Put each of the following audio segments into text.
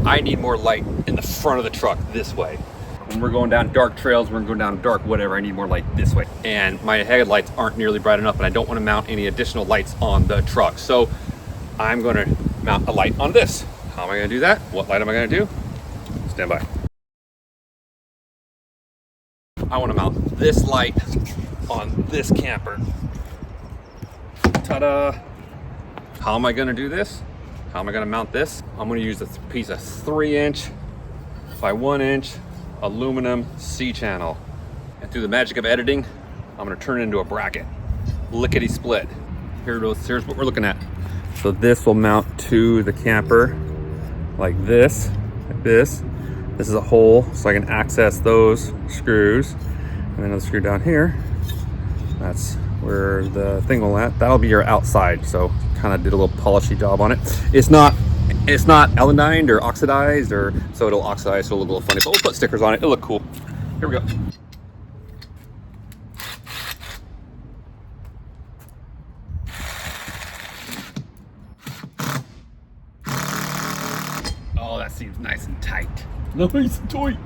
I need more light in the front of the truck this way. When we're going down dark trails, we're going down dark whatever, I need more light this way. And my headlights aren't nearly bright enough, and I don't want to mount any additional lights on the truck. So I'm going to mount a light on this. How am I going to do that? What light am I going to do? Stand by. I want to mount this light on this camper. Ta-da! How am I going to do this? How am I going to mount this? I'm going to use a piece of 3" by 1" aluminum C-channel. And through the magic of editing, I'm going to turn it into a bracket. Lickety split. Here's what we're looking at. So this will mount to the camper like this, like this. This is a hole so I can access those screws. And then another screw down here. That's where the thing will at. That'll be your outside. So kind of did a little polishy job on it. It's not elenided or oxidized, or so it'll oxidize, so it'll look a little funny. But we'll put stickers on it. It'll look cool. Here we go. Oh, that seems nice and tight. Nice and tight.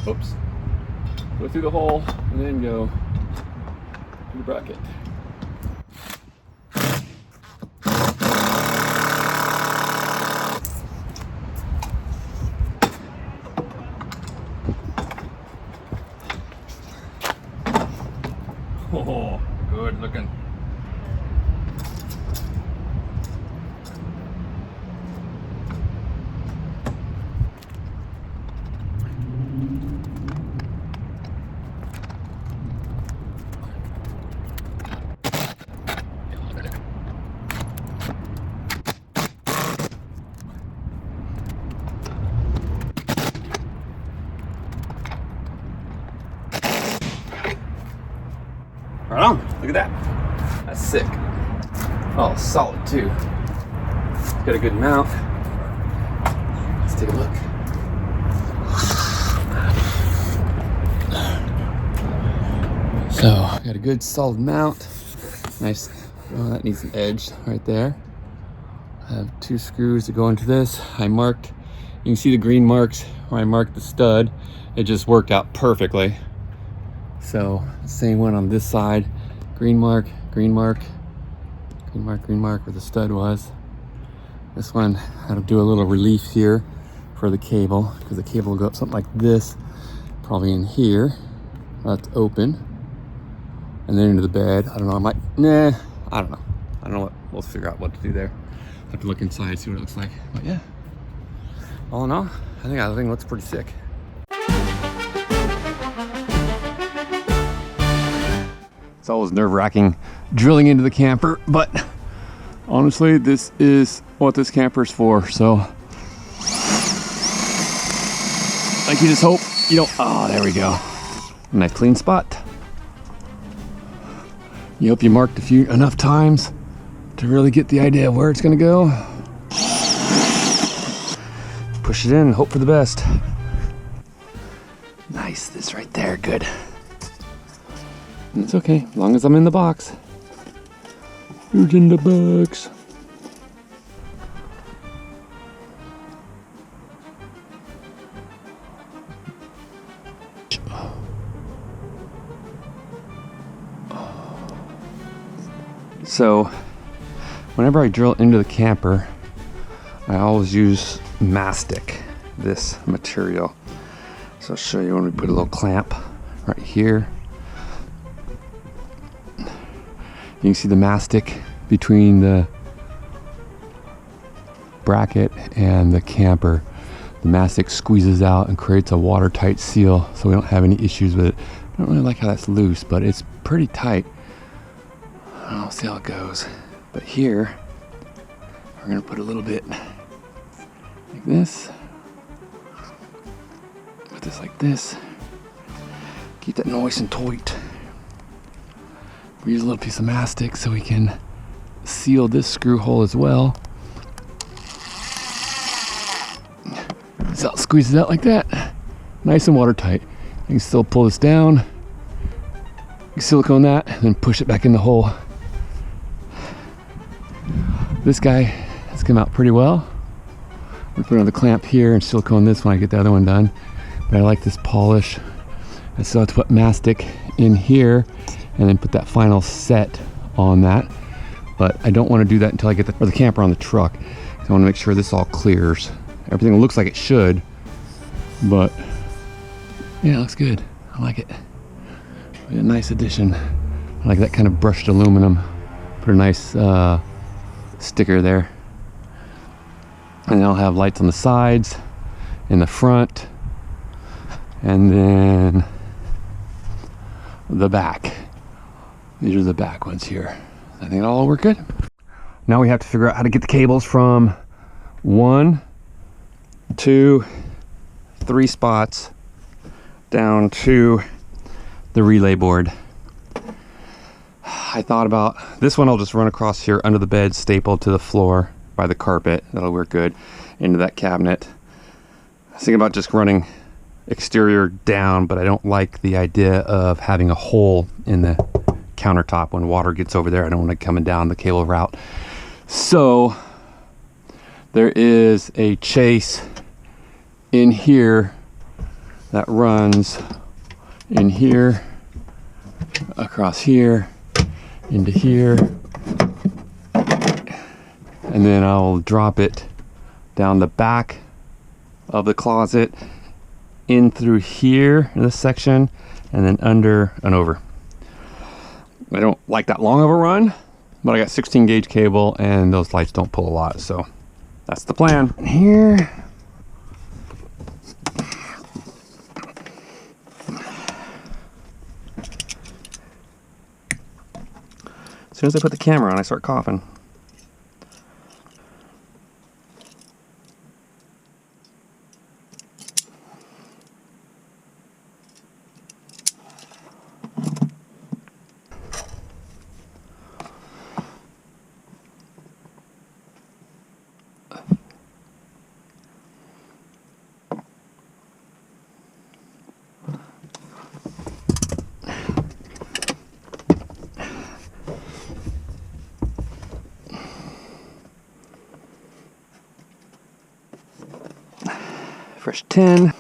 Oops. Go through the hole and then go to the bracket. Oh, good looking. Right on, look at that. That's sick. Oh, solid too. Got a good mount. Let's take a look. So, got a good solid mount. Nice, oh, that needs an edge right there. I have 2 screws to go into this. I marked, you can see the green marks where I marked the stud. It just worked out perfectly. So same one on this side, green mark, green mark, green mark, green mark where the stud was. This one, I'll do a little relief here for the cable, because the cable will go up something like this, probably in here. That's open, and then into the bed. I don't know, I might, I don't know. I don't know what, we'll figure out what to do there. Have to look inside, see what it looks like. But yeah, all in all, I think everything looks pretty sick. It's always nerve-wracking drilling into the camper, but honestly, this is what this camper's for. So, like, you just hope you don't. Oh, there we go. Nice clean spot. You hope you marked enough times to really get the idea of where it's gonna go. Push it in and hope for the best. Nice, this right there, good. It's okay, as long as I'm in the box. Who's in the box? So, whenever I drill into the camper, I always use mastic, this material. So I'll show you when we put a little clamp right here. You can see the mastic between the bracket and the camper. The mastic squeezes out and creates a watertight seal, so we don't have any issues with it. I don't really like how that's loose, but it's pretty tight. I'll see how it goes. But here, we're gonna put a little bit like this. Put this like this. Keep that nice and tight. We use a little piece of mastic so we can seal this screw hole as well. So it squeezes out like that. Nice and watertight. You can still pull this down. You silicone that, and then push it back in the hole. This guy has come out pretty well. We put another clamp here and silicone this when I get the other one done. But I like this polish. I still have to put mastic in here and then put that final set on that. But I don't want to do that until I get the camper on the truck. I want to make sure this all clears. Everything looks like it should, but yeah, it looks good. I like it. A nice addition. I like that kind of brushed aluminum. Put a nice sticker there. And then I'll have lights on the sides, in the front, and then the back. These are the back ones here. I think it'll all work good. Now we have to figure out how to get the cables from 1, 2, 3 spots down to the relay board. I thought about this one. I'll just run across here under the bed, stapled to the floor by the carpet. That'll work good. Into that cabinet. I was thinking about just running exterior down, but I don't like the idea of having a hole in the countertop when water gets over there. I don't want it coming down the cable route. So there is a chase in here that runs in here, across here, into here, and then I'll drop it down the back of the closet, in through here in this section, and then under and over. I don't like that long of a run, but I got 16 gauge cable and those lights don't pull a lot, so that's the plan. Here, as soon as I put the camera on, I start coughing. Fresh 10.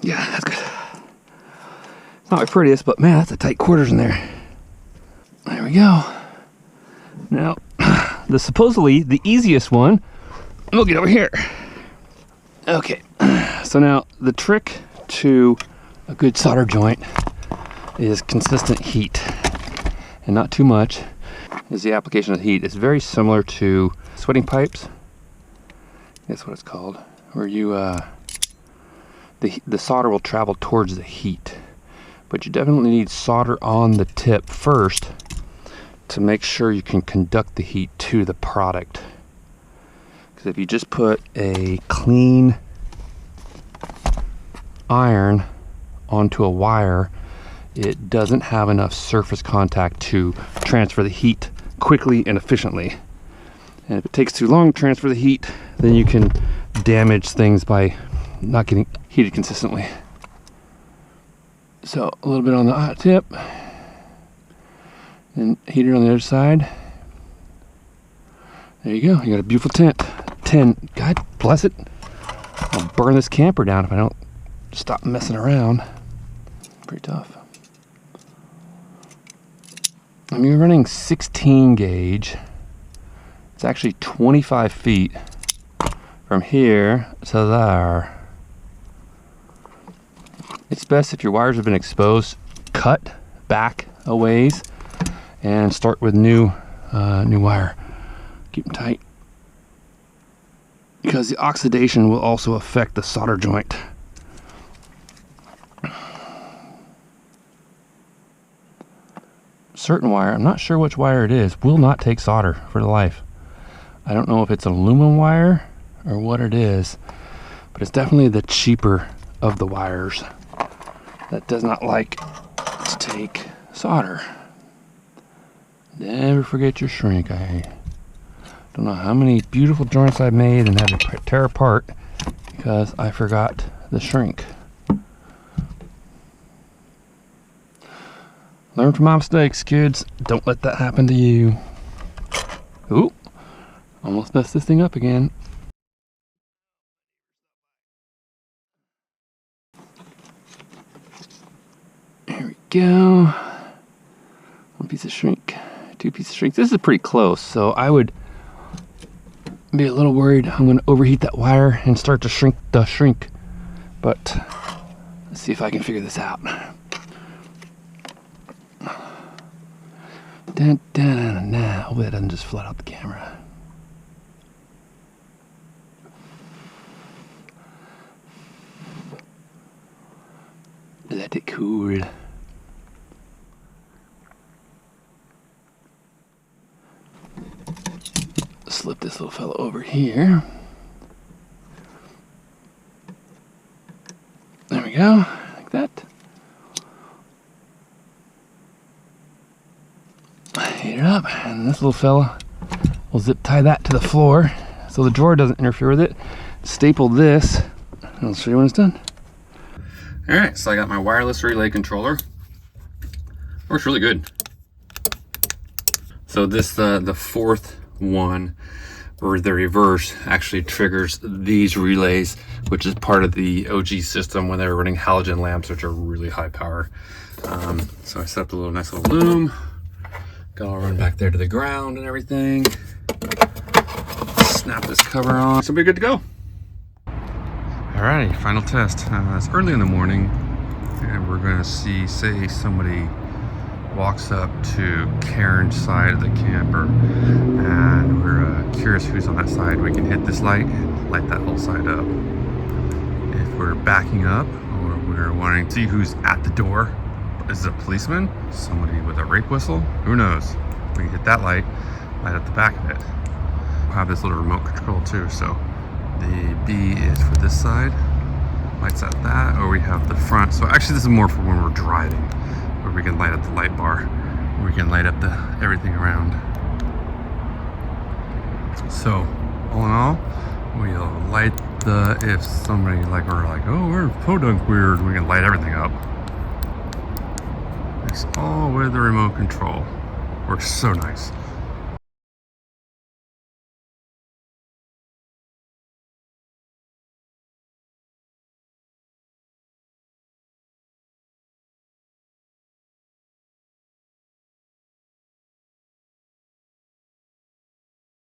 Yeah, that's good. It's not my prettiest, but man, that's a tight quarters in there. There we go. Now, the supposedly the easiest one, we'll get over here. Okay, so now the trick to a good solder joint is consistent heat, and not too much, is the application of heat. It's very similar to sweating pipes. That's what it's called, where you, the solder will travel towards the heat, but you definitely need solder on the tip first to make sure you can conduct the heat to the product. Because if you just put a clean iron onto a wire, it doesn't have enough surface contact to transfer the heat quickly and efficiently. And if it takes too long to transfer the heat, then you can damage things by not getting heated consistently. So a little bit on the hot tip, and heater on the other side. There you go. You got a beautiful tent. 10. God bless it. I'll burn this camper down if I don't stop messing around. Pretty tough. I'm running 16 gauge. It's actually 25 feet from here to there. It's best if your wires have been exposed, cut back a ways and start with new wire. Keep them tight, because the oxidation will also affect the solder joint. Certain wire, I'm not sure which wire it is, will not take solder for the life. I don't know if it's an aluminum wire or what it is, but it's definitely the cheaper of the wires that does not like to take solder. Never forget your shrink. I don't know how many beautiful joints I made and had to tear apart because I forgot the shrink. Learn from my mistakes, kids. Don't let that happen to you. Ooh, almost messed this thing up again. There we go. One piece of shrink, two pieces of shrink. This is pretty close, so I would be a little worried I'm going to overheat that wire and start to shrink the shrink. But let's see if I can figure this out. Dun, dun, dun, dun. Hopefully that doesn't just flood out the camera. Let it cool. Slip this little fella over here. There we go, like that. Heat it up, and this little fella, we'll zip tie that to the floor so the drawer doesn't interfere with it. Staple this, and I'll show you when it's done. All right, so I got my wireless relay controller. Works really good. So this, the fourth one, or the reverse, actually triggers these relays, which is part of the OG system when they were running halogen lamps, which are really high power. So I set up a nice little loom. Got all run back there to the ground and everything. Snap this cover on, so we're good to go. Alrighty, final test. It's early in the morning, and we're gonna see, say somebody walks up to Karen's side of the camper, and we're curious who's on that side. We can hit this light and light that whole side up. If we're backing up, or we're wanting to see who's at the door, is it a policeman? Somebody with a rape whistle? Who knows? We can hit that light up the back of it. We'll have this little remote control too, so the B is for this side, lights at that, or we have the front. So actually this is more for when we're driving, where we can light up the light bar, we can light up everything around. So all in all, we'll light if somebody we're like, oh, we're podunk weird, we can light everything up. It's all with the remote control. Works so nice.